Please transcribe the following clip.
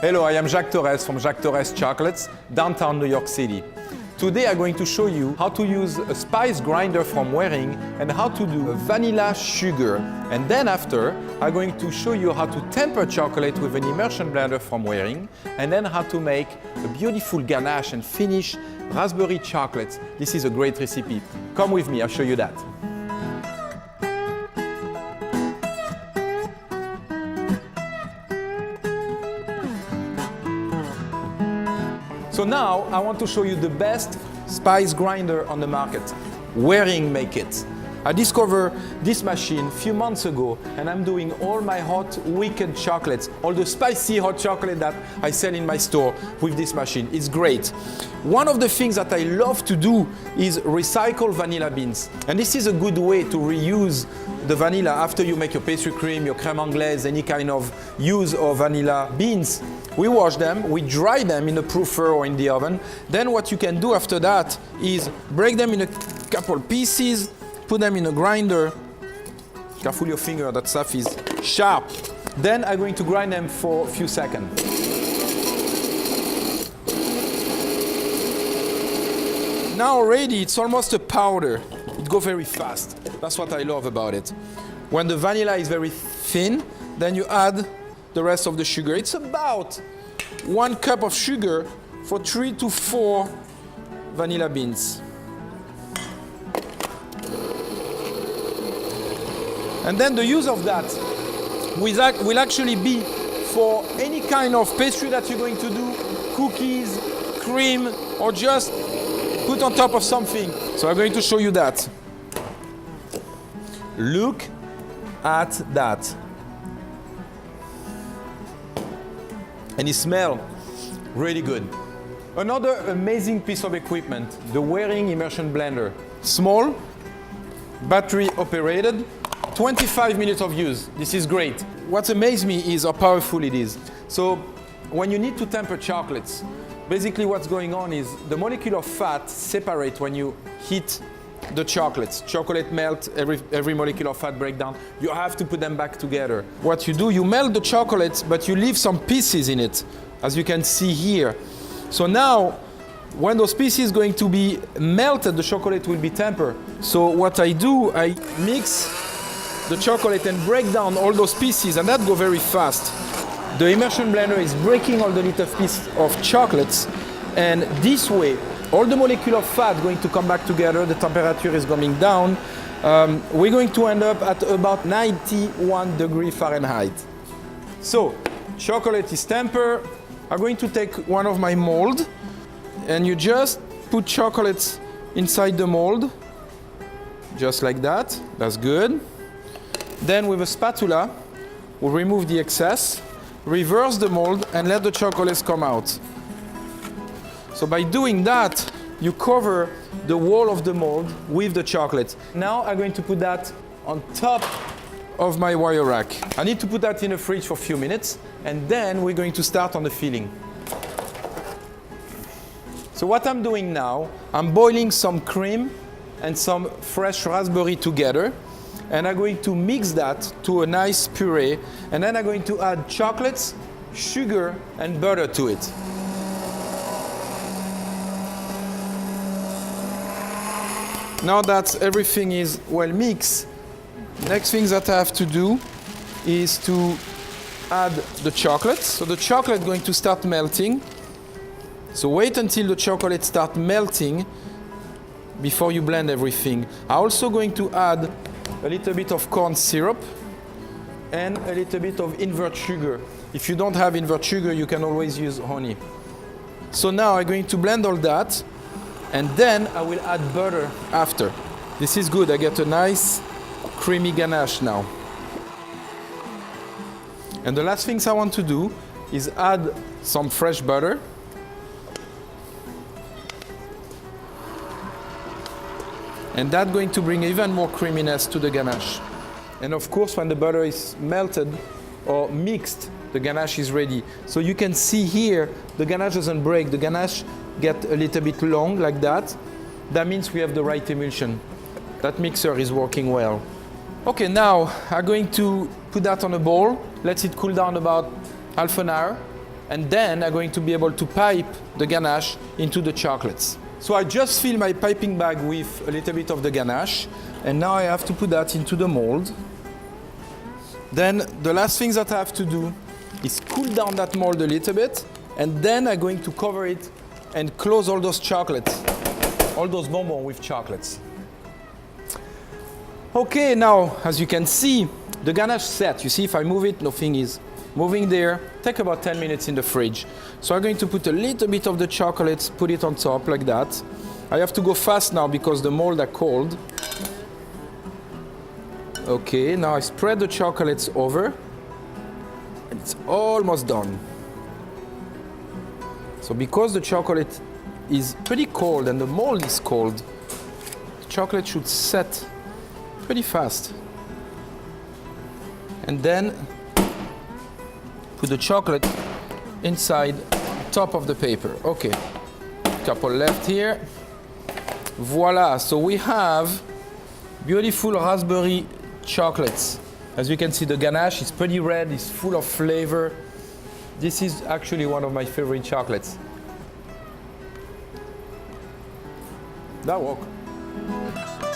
Hello, I am Jacques Torres from Jacques Torres Chocolates, downtown New York City. Today I'm going to show you how to use a spice grinder from Waring and how to do a vanilla sugar. And then after, I'm going to show you how to temper chocolate with an immersion blender from Waring, and then how to make a beautiful ganache and finish raspberry chocolates. This is a great recipe. Come with me, I'll show you that. So now I want to show you the best spice grinder on the market. Waring make it. I discovered this machine a few months ago, and I'm doing all my hot wicked chocolates, all the spicy hot chocolate that I sell in my store with this machine. It's great. One of the things that I love to do is recycle vanilla beans. And this is a good way to reuse the vanilla after you make your pastry cream, your crème anglaise, any kind of use of vanilla beans. We wash them, we dry them in a proofer or in the oven. Then what you can do after that is break them in a couple pieces, put them in a grinder. Careful your finger, that stuff is sharp. Then I'm going to grind them for a few seconds. Now already it's almost a powder. It goes very fast. That's what I love about it. When the vanilla is very thin, then you add the rest of the sugar. It's about 1 cup of sugar for 3 to 4 vanilla beans. And then the use of that will actually be for any kind of pastry that you're going to do, cookies, cream, or just put on top of something. So I'm going to show you that. Look at that. And it smells really good. Another amazing piece of equipment, the Waring Immersion Blender. Small, battery operated, 25 minutes of use. This is great. What amazed me is how powerful it is. So when you need to temper chocolates, basically what's going on is the molecule of fat separates when you heat the chocolates. Chocolate melt, every molecule of fat break down. You have to put them back together. What you do, you melt the chocolates, but you leave some pieces in it, as you can see here. So now, when those pieces are going to be melted, the chocolate will be tempered. So what I do, I mix the chocolate and break down all those pieces, and that goes very fast. The immersion blender is breaking all the little pieces of chocolates, and this way, all the molecule of fat going to come back together, the temperature is coming down. We're going to end up at about 91 degrees Fahrenheit. So, chocolate is tempered. I'm going to take one of my mold, and you just put chocolates inside the mold, just like that. That's good. Then with a spatula, we'll remove the excess, reverse the mold, and let the chocolates come out. So by doing that, you cover the wall of the mold with the chocolate. Now I'm going to put that on top of my wire rack. I need to put that in the fridge for a few minutes, and then we're going to start on the filling. So what I'm doing now, I'm boiling some cream and some fresh raspberry together, and I'm going to mix that to a nice puree, and then I'm going to add chocolates, sugar, and butter to it. Now that everything is well mixed, next thing that I have to do is to add the chocolate. So the chocolate is going to start melting. So wait until the chocolate starts melting before you blend everything. I'm also going to add a little bit of corn syrup and a little bit of invert sugar. If you don't have invert sugar, you can always use honey. So now I'm going to blend all that, and then I will add butter after. This is good, I get a nice creamy ganache now. And the last things I want to do is add some fresh butter. And that's going to bring even more creaminess to the ganache. And of course, when the butter is melted or mixed, the ganache is ready. So you can see here, the ganache doesn't break. The ganache get a little bit long like that. That means we have the right emulsion. That mixer is working well. Okay, now I'm going to put that on a bowl, let it cool down about half an hour, And then I'm going to be able to pipe the ganache into the chocolates. So I just fill my piping bag with a little bit of the ganache, and now I have to put that into the mold. Then the last thing that I have to do is cool down that mold a little bit, and then I'm going to cover it and close all those chocolates, all those bonbons with chocolates. Okay, now, as you can see, the ganache set. You see, if I move it, nothing is moving there. Take about 10 minutes in the fridge. So I'm going to put a little bit of the chocolates, put it on top like that. I have to go fast now because the mold are cold. Okay, now I spread the chocolates over, and it's almost done. So because the chocolate is pretty cold and the mold is cold, the chocolate should set pretty fast. And then put the chocolate inside top of the paper. Okay, couple left here. Voila, so we have beautiful raspberry chocolates. As you can see, the ganache is pretty red, it's full of flavor. This is actually one of my favorite chocolates. That works.